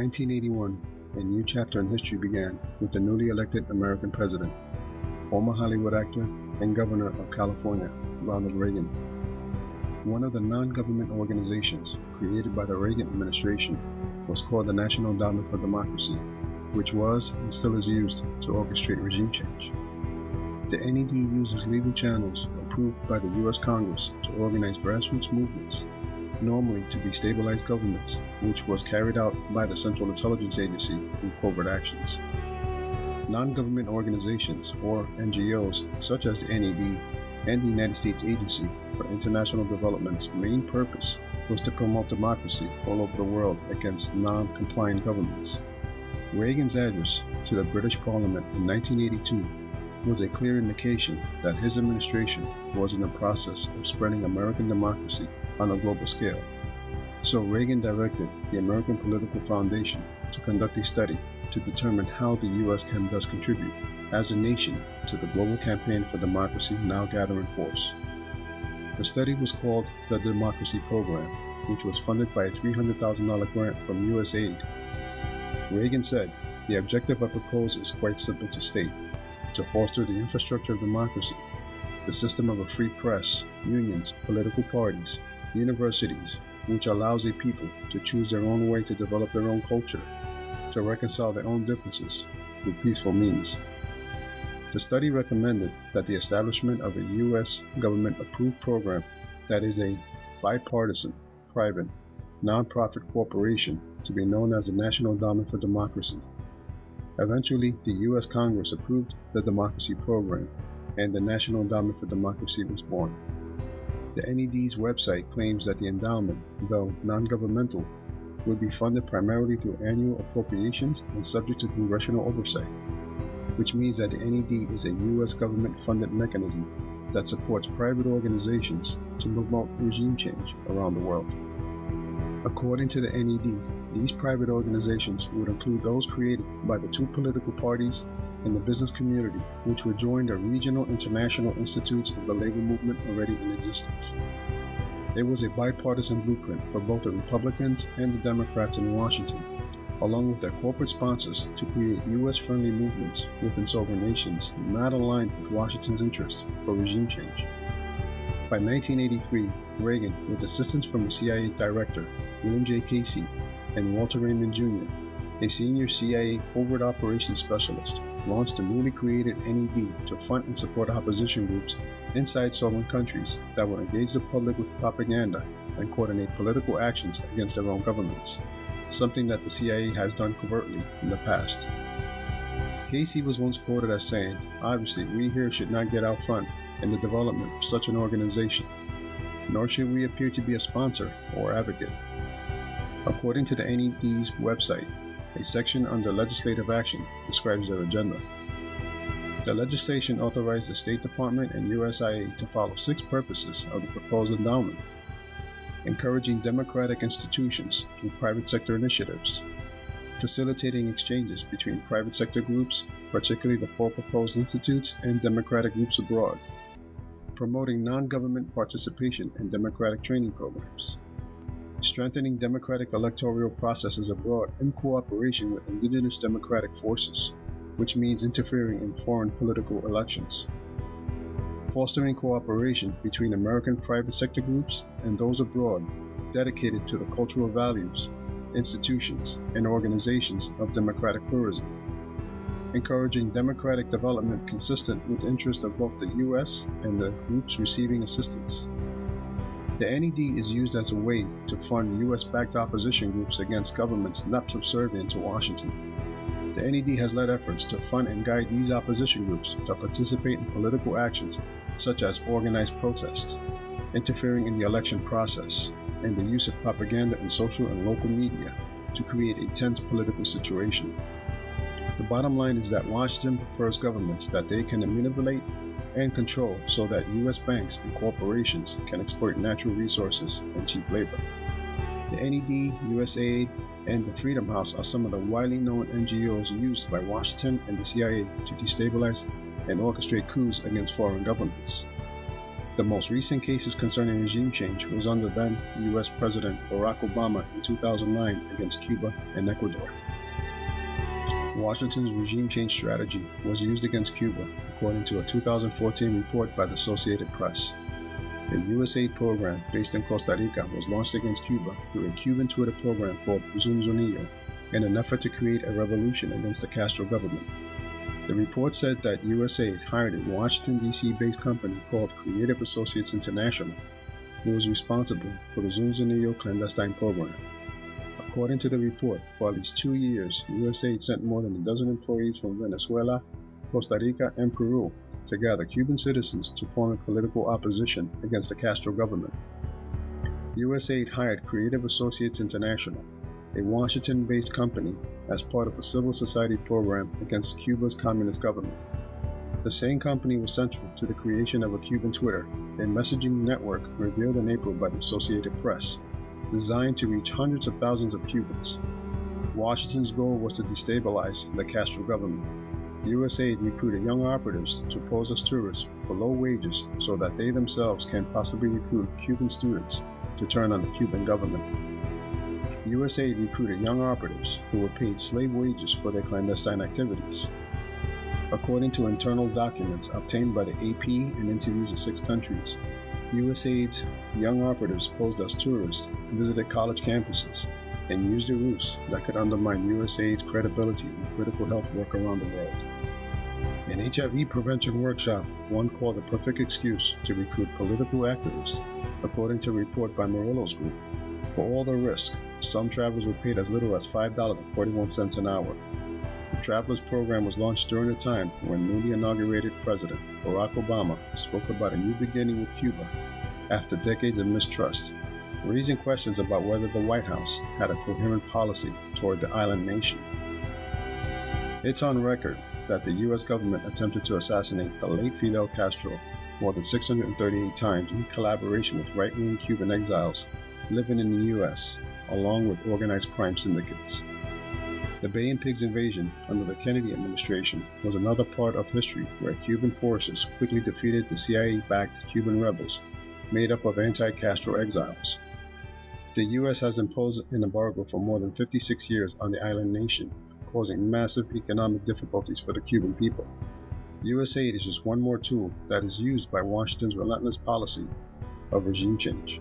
1981, a new chapter in history began with the newly elected American president, former Hollywood actor and governor of California, Ronald Reagan. One of the non-government organizations created by the Reagan administration was called the National Endowment for Democracy, which was and still is used to orchestrate regime change. The NED uses legal channels approved by the U.S. Congress to organize grassroots movements, normally to destabilize governments, which was carried out by the Central Intelligence Agency in covert actions. Non-government organizations, or NGOs, such as the NED and the United States Agency for International Development's main purpose was to promote democracy all over the world against non-compliant governments. Reagan's address to the British Parliament in 1982 was a clear indication that his administration was in the process of spreading American democracy on a global scale. So Reagan directed the American Political Foundation to conduct a study to determine how the U.S. can best contribute as a nation to the global campaign for democracy now gathering force. The study was called the Democracy Program, which was funded by a $300,000 grant from USAID. Reagan said, "The objective I propose is quite simple to state: to foster the infrastructure of democracy, the system of a free press, unions, political parties, universities, which allows a people to choose their own way to develop their own culture, to reconcile their own differences through peaceful means." The study recommended that the establishment of a U.S. government-approved program that is a bipartisan, private, non-profit corporation to be known as the National Endowment for Democracy. Eventually, the U.S. Congress approved the Democracy Program, and the National Endowment for Democracy was born. The NED's website claims that the endowment, though non-governmental, would be funded primarily through annual appropriations and subject to congressional oversight, which means that the NED is a U.S. government-funded mechanism that supports private organizations to promote regime change around the world. According to the NED, these private organizations would include those created by the two political parties and the business community, which would join the regional international institutes of the labor movement already in existence. It was a bipartisan blueprint for both the Republicans and the Democrats in Washington, along with their corporate sponsors, to create U.S.-friendly movements within sovereign nations not aligned with Washington's interests for regime change. By 1983, Reagan, with assistance from the CIA Director, William J. Casey, and Walter Raymond Jr., a senior CIA covert operations specialist, launched the newly created NED to fund and support opposition groups inside sovereign countries that would engage the public with propaganda and coordinate political actions against their own governments, something that the CIA has done covertly in the past. Casey was once quoted as saying, "Obviously, we here should not get out front in the development of such an organization, nor should we appear to be a sponsor or advocate." According to the NED's website, a section under legislative action describes their agenda. The legislation authorized the State Department and USIA to follow 6 purposes of the proposed endowment: encouraging democratic institutions through private sector initiatives, facilitating exchanges between private sector groups, particularly the 4 proposed institutes and democratic groups abroad, promoting non-government participation in democratic training programs, strengthening democratic electoral processes abroad in cooperation with indigenous democratic forces, which means interfering in foreign political elections, fostering cooperation between American private sector groups and those abroad dedicated to the cultural values, institutions, and organizations of democratic pluralism, encouraging democratic development consistent with the interests of both the U.S. and the groups receiving assistance. The NED is used as a way to fund U.S.-backed opposition groups against governments not subservient to Washington. The NED has led efforts to fund and guide these opposition groups to participate in political actions such as organized protests, interfering in the election process, and the use of propaganda in social and local media to create a tense political situation. The bottom line is that Washington prefers governments that they can manipulate and control so that U.S. banks and corporations can exploit natural resources and cheap labor. The NED, USAID, and the Freedom House are some of the widely known NGOs used by Washington and the CIA to destabilize and orchestrate coups against foreign governments. The most recent cases concerning regime change was under then U.S. President Barack Obama in 2009 against Cuba and Ecuador. Washington's regime change strategy was used against Cuba, according to a 2014 report by the Associated Press. A USAID program based in Costa Rica was launched against Cuba through a Cuban Twitter program called Zunzunillo in an effort to create a revolution against the Castro government. The report said that USAID hired a Washington, D.C. based company called Creative Associates International, who was responsible for the Zunzunillo clandestine program. According to the report, for at least 2 years, USAID sent more than a dozen employees from Venezuela, Costa Rica, and Peru to gather Cuban citizens to form a political opposition against the Castro government. USAID hired Creative Associates International, a Washington-based company, as part of a civil society program against Cuba's communist government. The same company was central to the creation of a Cuban Twitter, a messaging network revealed in April by the Associated Press, designed to reach hundreds of thousands of Cubans. Washington's goal was to destabilize the Castro government. USAID recruited young operatives to pose as tourists for low wages so that they themselves can possibly recruit Cuban students to turn on the Cuban government. USAID recruited young operatives who were paid slave wages for their clandestine activities. According to internal documents obtained by the AP and interviews of 6 countries, USAID's young operatives posed as tourists, visited college campuses, and used a ruse that could undermine USAID's credibility in critical health work around the world. An HIV prevention workshop, one called The Perfect Excuse to recruit political activists, according to a report by Morelos Group. For all the risk, some travelers were paid as little as $5.41 an hour. The Travelers program was launched during a time when newly inaugurated President Barack Obama spoke about a new beginning with Cuba after decades of mistrust, raising questions about whether the White House had a coherent policy toward the island nation. It's on record that the U.S. government attempted to assassinate the late Fidel Castro more than 638 times in collaboration with right-wing Cuban exiles living in the U.S., along with organized crime syndicates. The Bay and Pigs invasion under the Kennedy administration was another part of history where Cuban forces quickly defeated the CIA-backed Cuban rebels made up of anti-Castro exiles. The U.S. has imposed an embargo for more than 56 years on the island nation, causing massive economic difficulties for the Cuban people. USAID is just one more tool that is used by Washington's relentless policy of regime change.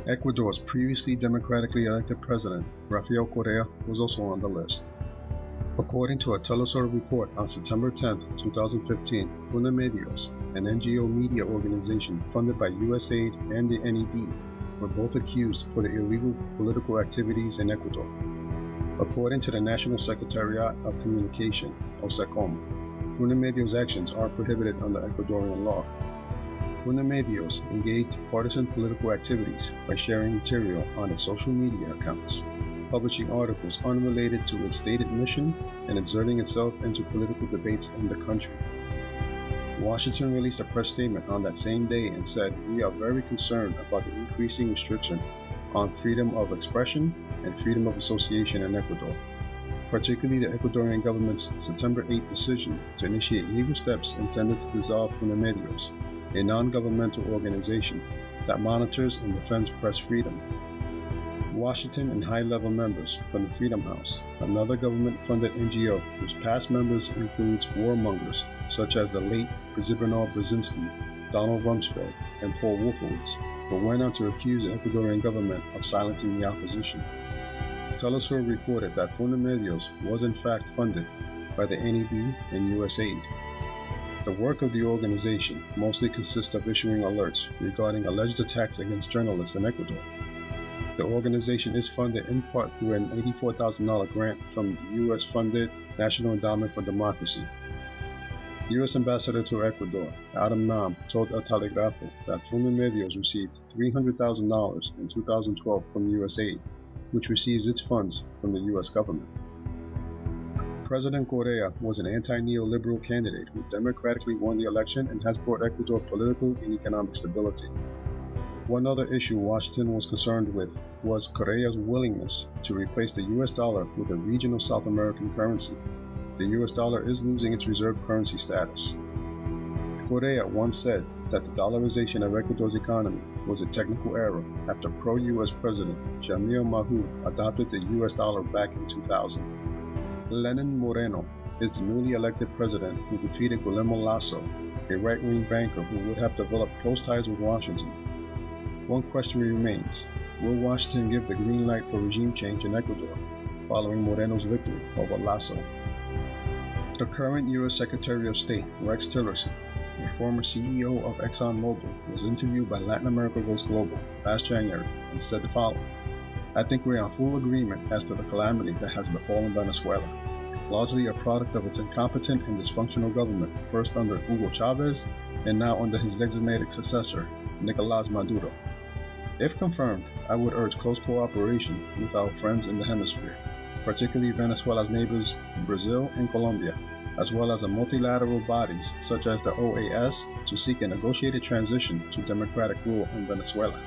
Ecuador's previously democratically elected president, Rafael Correa, was also on the list. According to a Telesur report on September 10, 2015, Funamedios, an NGO media organization funded by USAID and the NED, were both accused for the illegal political activities in Ecuador. According to the National Secretariat of Communication, OSECOM, Funamedios' actions are prohibited under Ecuadorian law. Funamedios engaged partisan political activities by sharing material on its social media accounts, publishing articles unrelated to its stated mission, and exerting itself into political debates in the country. Washington released a press statement on that same day and said, "We are very concerned about the increasing restriction on freedom of expression and freedom of association in Ecuador, particularly the Ecuadorian government's September 8 decision to initiate legal steps intended to dissolve Funamedios, a non-governmental organization that monitors and defends press freedom." Washington and high-level members from the Freedom House, another government-funded NGO whose past members includes warmongers such as the late Zbigniew Brzezinski, Donald Rumsfeld, and Paul Wolfowitz, but went on to accuse the Ecuadorian government of silencing the opposition. Telesur reported that Funamedios was in fact funded by the NED and USAID. The work of the organization mostly consists of issuing alerts regarding alleged attacks against journalists in Ecuador. The organization is funded in part through an $84,000 grant from the U.S.-funded National Endowment for Democracy. U.S. Ambassador to Ecuador, Adam Nam, told El Telegrafo that Funamedios received $300,000 in 2012 from USAID, which receives its funds from the U.S. government. President Correa was an anti-neoliberal candidate who democratically won the election and has brought Ecuador political and economic stability. One other issue Washington was concerned with was Correa's willingness to replace the US dollar with a regional South American currency. The US dollar is losing its reserve currency status. Correa once said that the dollarization of Ecuador's economy was a technical error after pro-U.S. President Jamil Mahu adopted the U.S. dollar back in 2000. Lenin Moreno is the newly elected president who defeated Guillermo Lasso, a right-wing banker who would have developed close ties with Washington. One question remains: will Washington give the green light for regime change in Ecuador following Moreno's victory over Lasso? The current U.S. Secretary of State, Rex Tillerson, a former CEO of ExxonMobil, was interviewed by Latin America Goes Global last January and said the following: "I think we are in full agreement as to the calamity that has befallen Venezuela, largely a product of its incompetent and dysfunctional government, first under Hugo Chavez and now under his designated successor, Nicolás Maduro. If confirmed, I would urge close cooperation with our friends in the hemisphere, particularly Venezuela's neighbors Brazil and Colombia, as well as the multilateral bodies such as the OAS to seek a negotiated transition to democratic rule in Venezuela."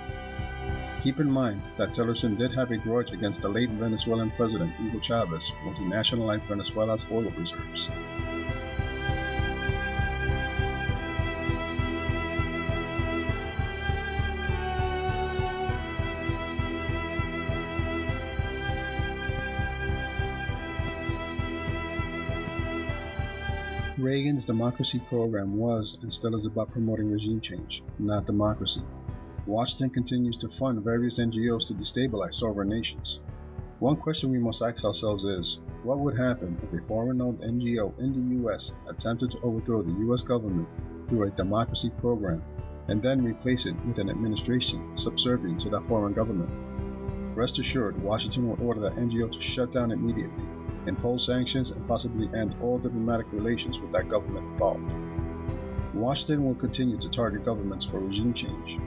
Keep in mind that Tillerson did have a grudge against the late Venezuelan president Hugo Chavez when he nationalized Venezuela's oil reserves. Reagan's democracy program was and still is about promoting regime change, not democracy. Washington continues to fund various NGOs to destabilize sovereign nations. One question we must ask ourselves is, what would happen if a foreign-owned NGO in the U.S. attempted to overthrow the U.S. government through a democracy program and then replace it with an administration subservient to that foreign government? Rest assured, Washington will order that NGO to shut down immediately, impose sanctions, and possibly end all diplomatic relations with that government involved. Washington will continue to target governments for regime change,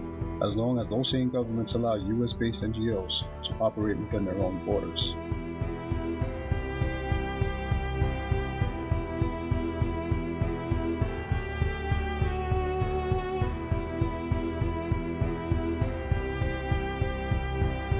as long as those same governments allow U.S.-based NGOs to operate within their own borders.